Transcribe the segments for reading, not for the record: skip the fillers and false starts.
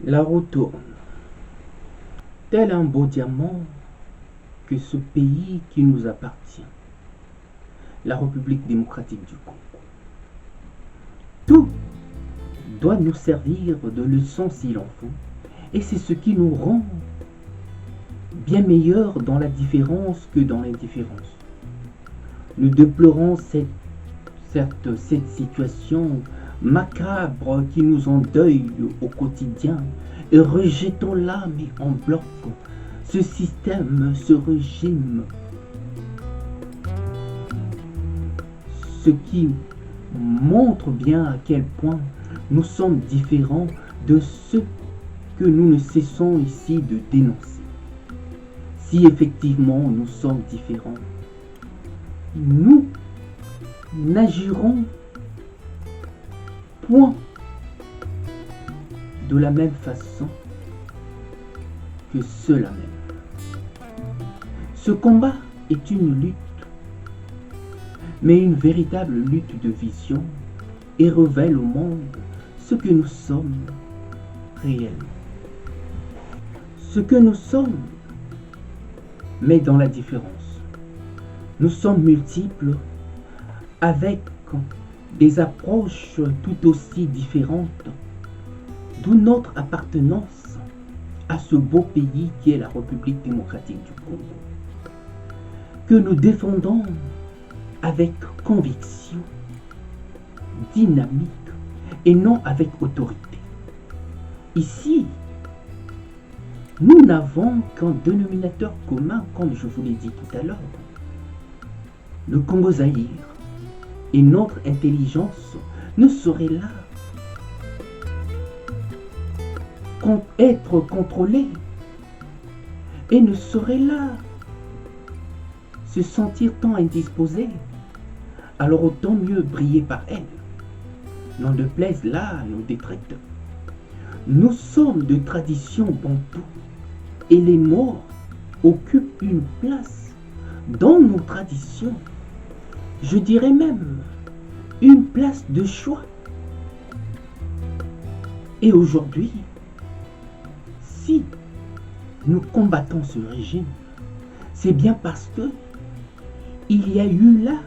La roue tourne, tel un beau diamant que ce pays qui nous appartient, la République démocratique du Congo. Tout doit nous servir de leçon s'il en faut, et c'est ce qui nous rend bien meilleurs dans la différence que dans l'indifférence. Nous déplorons cette situation macabre qui nous endeuille au quotidien et rejetons-la mais en bloc ce système, ce régime, ce qui montre bien à quel point nous sommes différents de ce que nous ne cessons ici de dénoncer. Si effectivement nous sommes différents, nous n'agirons point de la même façon que ceux-là même. Ce combat est une lutte, mais une véritable lutte de vision et révèle au monde ce que nous sommes réellement. Ce que nous sommes, mais dans la différence. Nous sommes multiples avec des approches tout aussi différentes, d'où notre appartenance à ce beau pays qui est la République démocratique du Congo, que nous défendons avec conviction, dynamique et non avec autorité. Ici, nous n'avons qu'un dénominateur commun, comme je vous l'ai dit tout à l'heure, le Congo-Zaïre. Et notre intelligence ne saurait là être contrôlée et ne saurait là se sentir tant indisposée. Alors autant mieux briller par elle. N'en déplaise là à nos détracteurs. Nous sommes de tradition bantou et les morts occupent une place dans nos traditions. Je dirais même une place de choix. Et aujourd'hui, si nous combattons ce régime, c'est bien parce que il y a eu là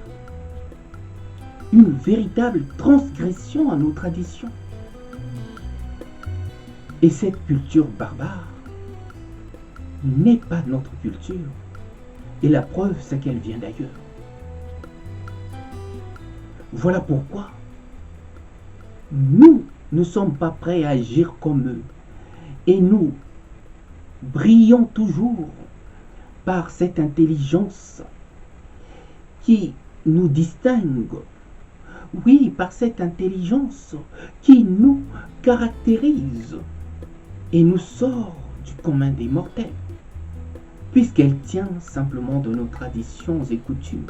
une véritable transgression à nos traditions. Et cette culture barbare n'est pas notre culture. Et la preuve, c'est qu'elle vient d'ailleurs. Voilà pourquoi nous ne sommes pas prêts à agir comme eux. Et nous brillons toujours par cette intelligence qui nous distingue. Oui, par cette intelligence qui nous caractérise et nous sort du commun des mortels, puisqu'elle tient simplement de nos traditions et coutumes.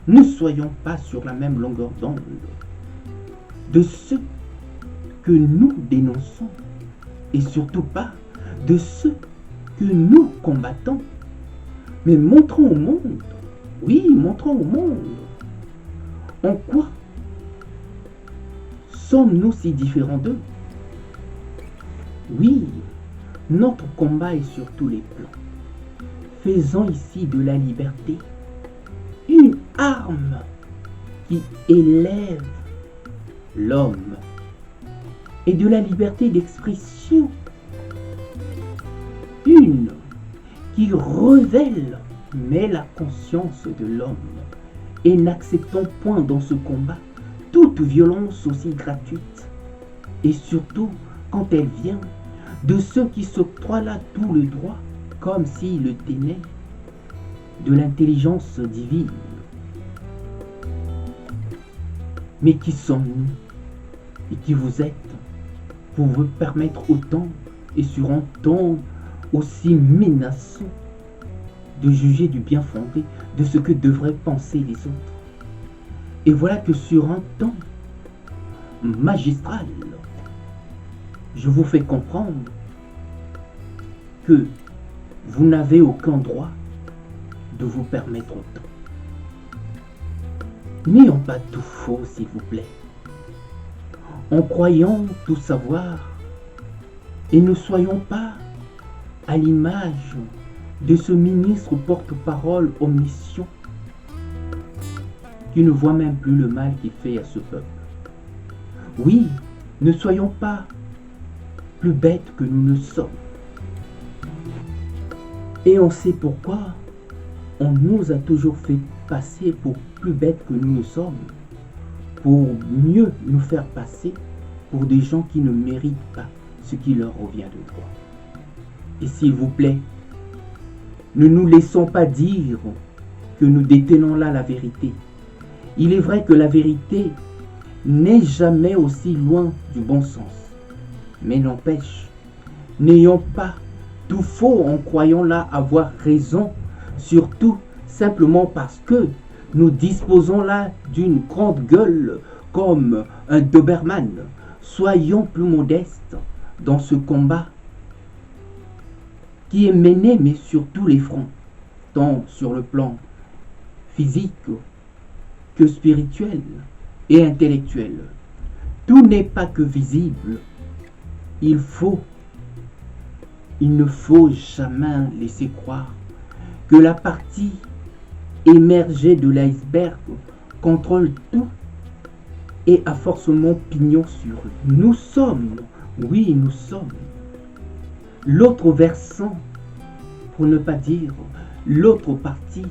Ne soyons pas sur la même longueur d'onde de ce que nous dénonçons et surtout pas de ce que nous combattons. Mais montrons au monde, oui, montrons au monde en quoi sommes-nous si différents d'eux. Oui, notre combat est sur tous les plans. Faisons ici de la liberté une arme qui élève l'homme et de la liberté d'expression une qui révèle mais la conscience de l'homme. Et n'acceptons point dans ce combat toute violence aussi gratuite et surtout quand elle vient de ceux qui s'octroient là tout le droit comme s'ils le tenaient de l'intelligence divine. Mais qui sommes-nous et qui vous êtes pour vous permettre autant et sur un ton aussi menaçant de juger du bien fondé de ce que devraient penser les autres? Et voilà que sur un ton magistral, je vous fais comprendre que vous n'avez aucun droit de vous permettre autant. N'ayons pas tout faux, s'il vous plaît. En croyant tout savoir, Et ne soyons pas à l'image de ce ministre porte-parole omniscient qui ne voit même plus le mal qu'il fait à ce peuple. Oui, ne soyons pas plus bêtes que nous ne sommes. Et on sait pourquoi on nous a toujours fait passer pour plus bêtes que nous ne sommes, pour mieux nous faire passer pour des gens qui ne méritent pas ce qui leur revient de droit. Et s'il vous plaît, ne nous laissons pas dire que nous détenons là la vérité. Il est vrai que la vérité n'est jamais aussi loin du bon sens. Mais n'empêche, n'ayons pas tout faux en croyant là avoir raison, surtout simplement parce que nous disposons là d'une grande gueule comme un Doberman. Soyons plus modestes dans ce combat qui est mené, mais sur tous les fronts, tant sur le plan physique que spirituel et intellectuel. Tout n'est pas que visible. Il ne faut jamais laisser croire que la partie émergée de l'iceberg contrôle tout et a forcément pignon sur eux. Nous sommes l'autre versant, pour ne pas dire l'autre partie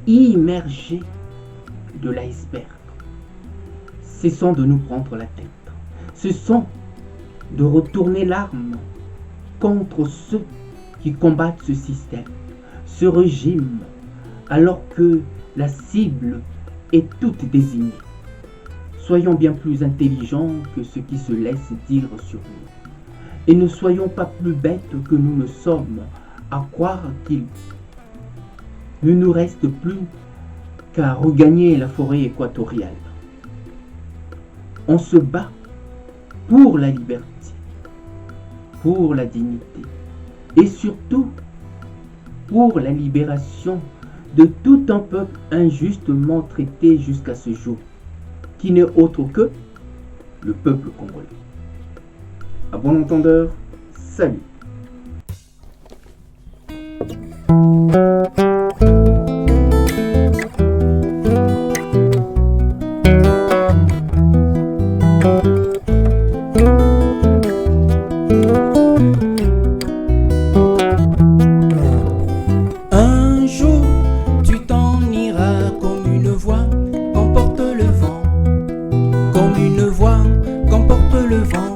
immergée de l'iceberg. Cessons de nous prendre la tête. Cessons de retourner l'arme contre ceux qui combattent ce système, ce régime, alors que la cible est toute désignée. Soyons bien plus intelligents que ceux qui se laissent dire sur nous. Et ne soyons pas plus bêtes que nous ne sommes à croire qu'il ne nous reste plus qu'à regagner la forêt équatoriale. On se bat pour la liberté, pour la dignité et surtout pour la libération de tout un peuple injustement traité jusqu'à ce jour, qui n'est autre que le peuple congolais. À bon entendeur, salut. Un jour, tu t'en iras comme une voix qu'emporte le vent, comme une voix qu'emporte le vent.